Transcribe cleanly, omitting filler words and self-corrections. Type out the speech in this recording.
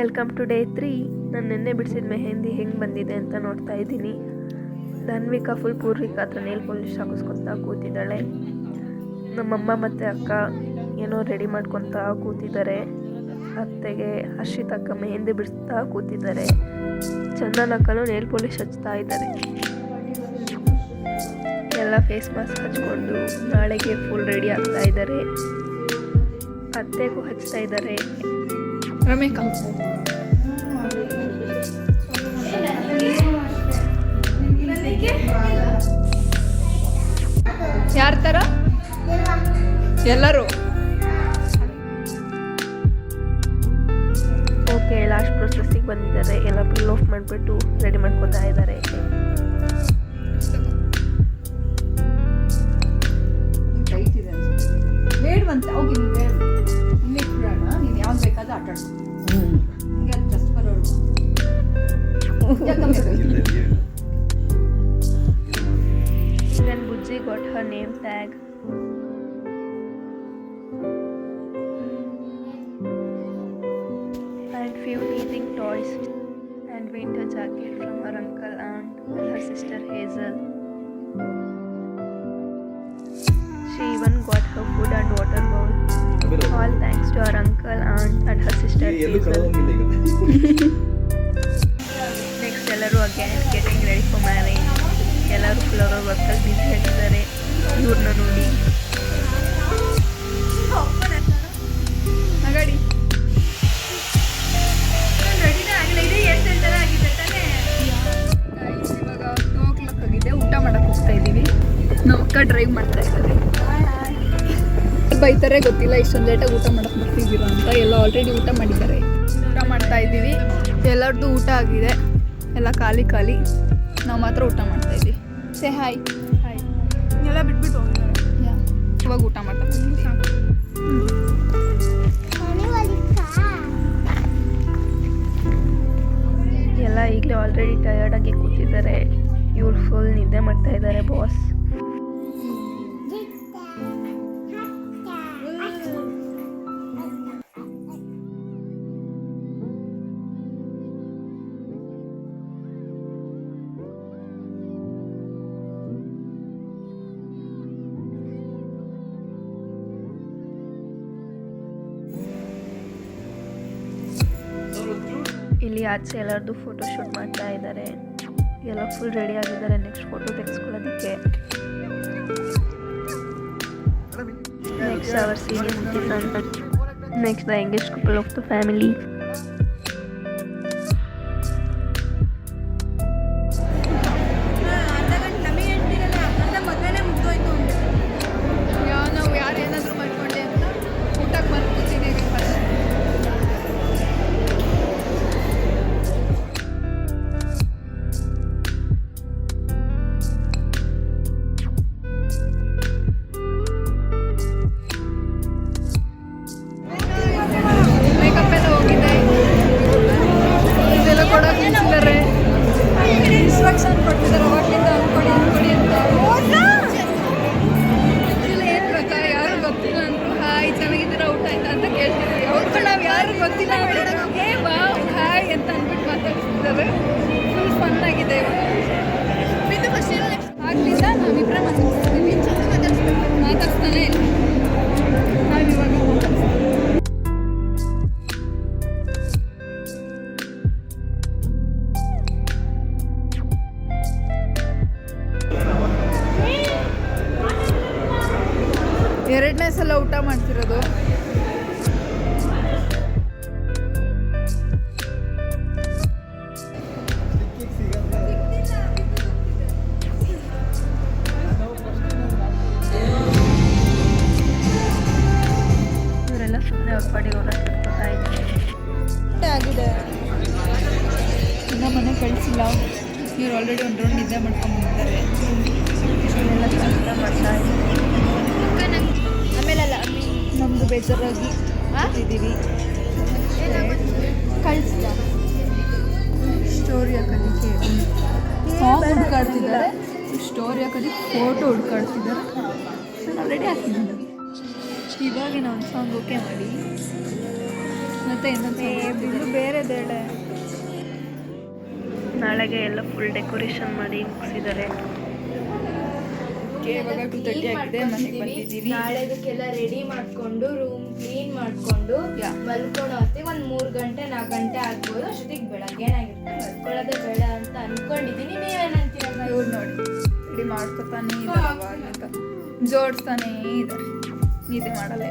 Welcome to day 3. ನಾನು ನಿನ್ನೆ ಬಿಡಿಸಿದ ಮೆಹಂದಿ ಹೆಂಗೆ ಬಂದಿದೆ ಅಂತ ನೋಡ್ತಾ ಇದ್ದೀನಿ. ಧನ್ವಿಕಾ ಫುಲ್ ಪೂರ್ವಿಕಾ ಹತ್ರ ನೇಲ್ ಪಾಲಿಶ್ ಹಾಕಿಸ್ಕೊತಾ ಕೂತಿದ್ದಾಳೆ. ನಮ್ಮಮ್ಮ ಮತ್ತು ಅಕ್ಕ ಏನೋ ರೆಡಿ ಮಾಡ್ಕೊತಾ ಕೂತಿದ್ದಾರೆ. ಅತ್ತೆಗೆ ಹರ್ಷಿತ್ ಅಕ್ಕ ಮೆಹಂದಿ ಬಿಡಿಸ್ತಾ ಕೂತಿದ್ದಾರೆ. ಚಂದನ್ ಅಕ್ಕನೂ ನೇಲ್ ಪಾಲಿಶ್ ಹಚ್ತಾ ಇದ್ದಾರೆ. ಎಲ್ಲ ಫೇಸ್ ಮಾಸ್ಕ್ ಹಚ್ಕೊಂಡು ನಾಳೆಗೆ ಫುಲ್ ರೆಡಿ ಆಗ್ತಾ ಇದ್ದಾರೆ. ಅತ್ತೆಗೂ ಹಚ್ತಾ ಇದ್ದಾರೆ. ರಮೇಕಾ ಯಾರ ಥರ ಎಲ್ಲರೂ ಓಕೆ, ಲಾಸ್ಟ್ ಪ್ರೊಸೆಸ್ಸಿಗೆ ಬಂದಿದ್ದಾರೆ. ಎಲ್ಲ ಫುಲ್ ಆಫ್ ಮಾಡಿಬಿಟ್ಟು ರೆಡಿ ಮಾಡ್ಕೊತಾ ಇದ್ದಾರೆ. ಬೇಡವಂತೆ ಹೋಗಿ ನೀವು ಬಿಡೋಣ. ನೀವು ಯಾವ್ದು ಬೇಕಾದ್ರೂ ಆಟ ಆಡ್ಬೋದು. ನಿಮಗೆ ಅಲ್ಲಿ ಜಸ್ಟ್ ಬರೋರು Then Bujji got her name tag. And few teething toys and winter jacket from her uncle, aunt and her sister Hazel. She even got her food and water bowl. All thanks to her uncle, aunt and her sister Hazel. Next ಎಲ್ಲರೂ again getting ready for marriage. ಎಲ್ಲರೂ full ಅವರ ವರ್ಕಲ್ಲಿ busy ಆಗಿದ್ದಾರೆ. ಇವ್ರನ್ನ ನೋಡಿ ನಗಡಿ ರೆಡಿನೇ ಆಗಿಲ್ಲ. ಇದೇ 8 ಥರ ಆಗಿದೆ ತಾನೇ. ಇವಾಗ 2 o'clock ಆಗಿದೆ. ಊಟ ಮಾಡಕ್ಕೆ ಹೋಗ್ತಾ ಇದ್ದೀವಿ. ನಮ್ಮ ಅಕ್ಕ ಡ್ರೈವ್ ಮಾಡ್ತಾ ಇದ್ದಾರೆ. ಬೈತಾರೆ ಗೊತ್ತಿಲ್ಲ ಇಷ್ಟೊಂದು ಲೇಟಾಗಿ ಊಟ ಮಾಡಕ್ಕೆ ಬರ್ತಿದ್ದೀರಾ ಅಂತ. ಎಲ್ಲ ಆಲ್ರೆಡಿ ಊಟ ಮಾಡಿದ್ದಾರೆ. ಊಟ ಮಾಡ್ತಾ ಇದ್ದೀವಿ. ಎಲ್ಲರದ್ದು ಊಟ ಆಗಿದೆ. ಎಲ್ಲ ಖಾಲಿ ಖಾಲಿ. ನಾವು ಮಾತ್ರ ಊಟ ಮಾಡ್ತಾ ಇದ್ದೀವಿ. Say hi hi. ಎಲ್ಲ ಬಿಟ್ಬಿಟ್ಟು ಹೋಗಿದ್ದಾರೆ. ಇವಾಗ ಊಟ ಮಾಡ್ತಾ ಎಲ್ಲ ಈಗಲೇ ಆಲ್ರೆಡಿ ಟಯರ್ಡ್ ಆಗಿ ಕೂತಿದ್ದಾರೆ. ಇವ್ರು ಫುಲ್ ನಿದ್ದೆ ಮಾಡ್ತಾ ಇದ್ದಾರೆ ಬಾಸ್. ಇಲ್ಲಿ ಆಚೆ ಎಲ್ಲರದ್ದು ಫೋಟೋ ಶೂಟ್ ಮಾಡ್ತಾ ಇದ್ದಾರೆ. ಎಲ್ಲ ಫುಲ್ ರೆಡಿ ಆಗಿದ್ದಾರೆ ನೆಕ್ಸ್ಟ್ ಫೋಟೋ ತೆಗೆಸ್ಕೊಳ್ಳೋದಕ್ಕೆ. Next our senior, next the engage couple of the family. ನಾವು ಯಾರು ಏನಾದರೂ ಮಾಡ್ಕೊಂಡೆ ಅಂತ ಊಟಕ್ಕೆ ಬರ್ಕೊತೀವಿ. ಮೇಕಪ್ ಎಲ್ಲ ಹೋಗಿದೆ. ಇದೆಲ್ಲ ಕೊಡೋಕೆ ನಿಲ್ಸಿದ್ದಾರೆ. ಇನ್ಸ್ಟ್ರಕ್ಷನ್ ಕೊಟ್ಟಿದ್ದಾರೆ ಅವಾಗಲಿಂದ ಅಂದ್ಕೊಡಿ ಅಂದ್ಕೊಡಿ ಅಂತ. ಇಲ್ಲ ಏನು ಗೊತ್ತಾ, ಯಾರು ಗೊತ್ತಿಲ್ಲ ಅಂದರು ಹಾಯ್ ಚೆನ್ನಾಗಿದ್ದೀರಾ ಊಟ ಆಯ್ತಾ ಅಂತ ಕೇಳ್ತಿದ್ವಿ. ಅವ್ರು ನಾವು ಯಾರು ಗೊತ್ತಿಲ್ಲ ಏ ಬಾ ಹಾಯ್ ಅಂತ ಅಂದ್ಬಿಟ್ಟು ಮಾತಾಡ್ತಿದ್ದಾರೆ. ಫುಲ್ ಫನ್ ಆಗಿದೆ. ಆಗ್ಲಿಂದ ನಾವಿಬ್ಬರ ಮಾತಾಡ್ತಿದ್ದೀವಿ. ಮಾತಾಡ್ಸ್ತಾನೆ ಇಲ್ಲ. ನಾವಿವಾಗ ಎರಡನೇ ಸಲ ಊಟ ಮಾಡ್ತಿರೋದು. ಇವರೆಲ್ಲ ಸುಮ್ಮನೆ ಅವ್ರ ಪಾಡಿಗೆ ಓಡಾಡ್ತಾ ಇದ್ದಾರೆ. ಆಗಿದೆ. ಇನ್ನು ಮನೆ ಕಳಿಸಿಲ್ಲ. ಇವ್ರು ಆಲ್ರೆಡಿ ಒಂದು ರೌಂಡ್ ನಿದ್ದೆ ಮಾಡ್ಕೊಂಡು ಬಂದಿದ್ದಾರೆ. ಎಲ್ಲ ಕೆಲಸ ಮಾಡ್ತಾ ಇದ್ದಾರೆ. ಆಮೇಲೆಲ್ಲ ನಮ್ಮದು ಬೇಜಾರಾಗಿ ಇದ್ದೀವಿ. ಕಳಿಸಿಲ್ಲ ಸ್ಟೋರಿ ಹಾಕೋದಕ್ಕೆ ಸಾಂಗ್ ಹುಡ್ಕಾಡ್ತಿದ್ದಾರೆ. ಸ್ಟೋರಿ ಹಾಕೋದಕ್ಕೆ ಫೋಟೋ ಹುಡ್ಕಾಡ್ತಿದ್ದಾರೆ. ಆಲ್ರೆಡಿ ಹಾಕಿದ್ದಾರೆ. ಇವಾಗ ನಾವು ಸಾಂಗ್ ಓಕೆ ಮಾಡಿ ಮತ್ತೆ ಇನ್ನೊಂದು ಬೇರೆದು ಎದ್ದೇಳೆ. ನಾಳೆಗೆ ಎಲ್ಲ ಫುಲ್ ಡೆಕೋರೇಷನ್ ಮಾಡಿ ಮುಗಿಸಿದ್ದಾರೆ. ಇವಾಗ 2:30 ಆಗಿದೆ, ಮನೆಗೆ ಬಂದಿದ್ದೀವಿ. ನಾಳೆದಕ್ಕೆಲ್ಲ ರೆಡಿ ಮಾಡ್ಕೊಂಡು ರೂಮ್ ಕ್ಲೀನ್ ಮಾಡ್ಕೊಂಡು ಮಲ್ಕೊಂಡು ಹೊತ್ತಿಗೆ ಒಂದು 3 ಗಂಟೆ 4 ಗಂಟೆ ಆಗ್ಬೋದು. ಅಷ್ಟೊತ್ತಿಗೆ ಬೆಳಗ್ಗೆನಾಗಿರುತ್ತೆ. ಮಲ್ಕೊಳ್ಳೋದೇ ಬೇಡ ಅಂತ ಅನ್ಕೊಂಡಿದ್ದೀನಿ. ನೀವೇನಂತೀರ? ಇವ್ರು ನೋಡಿ ರೆಡಿ ಮಾಡ್ಕೊತಾನೆ ಇದ್ದಾರೆ, ಜೋಡಿಸ್ತಾನೇ ಇದ್ದಾರೆ, ನಿದ್ದೆ ಮಾಡಲ್ಲ.